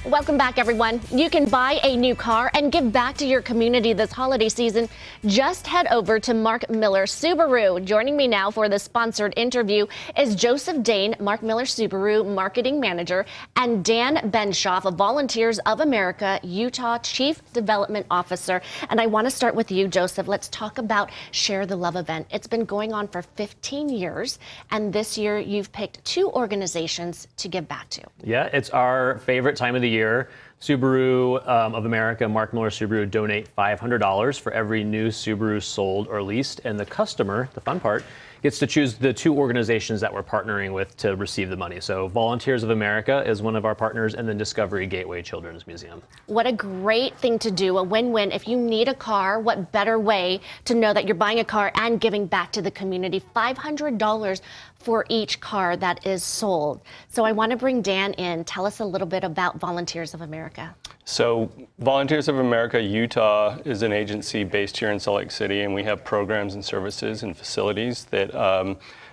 Welcome back, everyone. You can buy a new car and give back to your community this holiday season. Just head over to Mark Miller Subaru. Joining me now for the sponsored interview is Joseph Dane, Mark Miller Subaru Marketing Manager, and Dan Benshoff of Volunteers of America, Utah Chief Development Officer. And I want to start with you, Joseph. Let's talk about Share the Love event. It's been going on for 15 years, and this year you've picked two organizations to give back to. Yeah, it's our favorite time of the year. Subaru of America, Mark Miller Subaru, donate $500 for every new Subaru sold or leased, and the customer, the fun part, gets to choose the two organizations that we're partnering with to receive the money. So Volunteers of America is one of our partners, and then Discovery Gateway Children's Museum. What a great thing to do, a win-win. If you need a car, what better way to know that you're buying a car and giving back to the community? $500 for each car that is sold. So I want to bring Dan in. Tell us a little bit about Volunteers of America. So Volunteers of America Utah is an agency based here in Salt Lake City, and we have programs and services and facilities that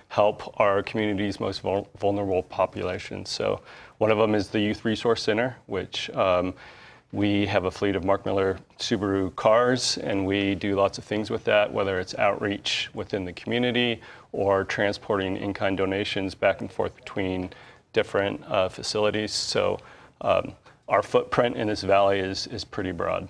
help our community's most vulnerable populations. So one of them is the Youth Resource Center, which we have a fleet of Mark Miller Subaru cars, and we do lots of things with that, whether it's outreach within the community or transporting in-kind donations back and forth between different facilities. So our footprint in this valley is pretty broad.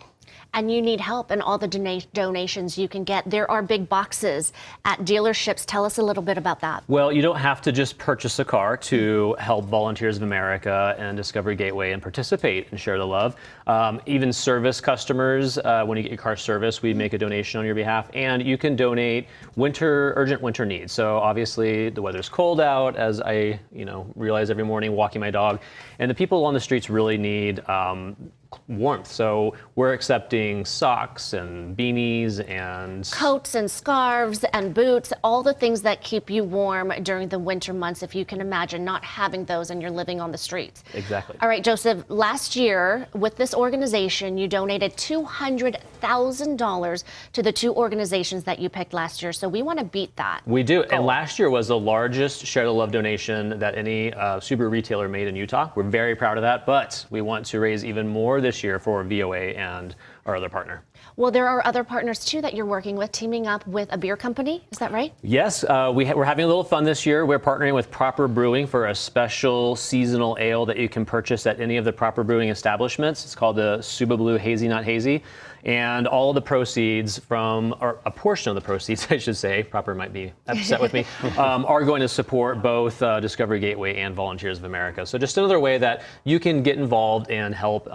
And you need help in all the donations you can get. There are big boxes at dealerships. Tell us a little bit about that. Well, you don't have to just purchase a car to help Volunteers of America and Discovery Gateway and participate and Share the Love. Even service customers, when you get your car serviced, we make a donation on your behalf, and you can donate urgent winter needs. So obviously the weather's cold out, as I realize every morning walking my dog, and the people on the streets really need warmth. So we're accepting socks and beanies and coats and scarves and boots, all the things that keep you warm during the winter months, if you can imagine not having those and you're living on the streets. Exactly. All right, Joseph, last year with this organization, you donated $200,000 to the two organizations that you picked last year. So we want to beat that. We do. And last year was the largest Share the Love donation that any Subaru retailer made in Utah. We're very proud of that, but we want to raise even more this year for VOA and our other partner. Well, there are other partners too that you're working with, teaming up with a beer company. Is that right? Yes, we're having a little fun this year. We're partnering with Proper Brewing for a special seasonal ale that you can purchase at any of the Proper Brewing establishments. It's called the Suba Blue Hazy Not Hazy. And all of the proceeds or a portion of the proceeds, I should say, Proper might be upset with me, are going to support both Discovery Gateway and Volunteers of America. So just another way that you can get involved and help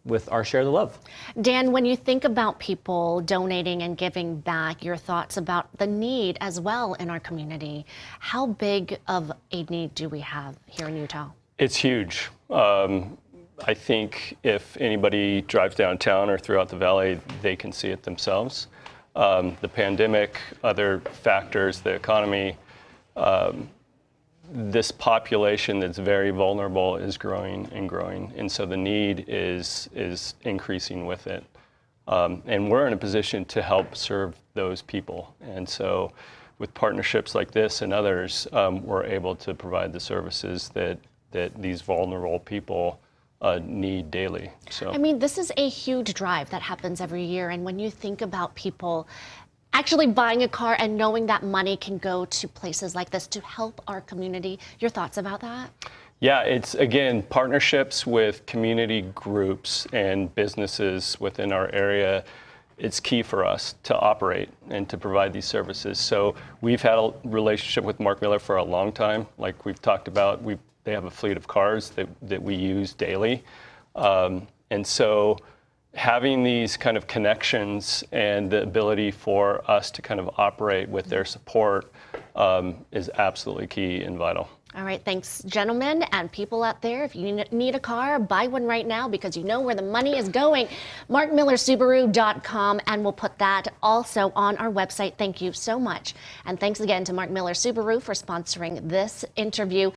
with our Share the Love. Dan, when you think about people donating and giving back, your thoughts about the need as well in our community, how big of a need do we have here in Utah? It's huge. I think if anybody drives downtown or throughout the valley, they can see it themselves. The pandemic, other factors, the economy, this population that's very vulnerable is growing and growing, and so the need is increasing with it. And we're in a position to help serve those people. And so with partnerships like this and others, we're able to provide the services that these vulnerable people need daily. So I mean, this is a huge drive that happens every year, and when you think about people actually buying a car and knowing that money can go to places like this to help our community, your thoughts about that? Yeah, it's, again, partnerships with community groups and businesses within our area. It's key for us to operate and to provide these services. So we've had a relationship with Mark Miller for a long time. Like we've talked about, they have a fleet of cars that we use daily. And so having these kind of connections and the ability for us to kind of operate with their support is absolutely key and vital. All right, thanks, gentlemen and people out there. If you need a car, buy one right now because you know where the money is going. MarkMillerSubaru.com, and we'll put that also on our website. Thank you so much. And thanks again to Mark Miller Subaru for sponsoring this interview.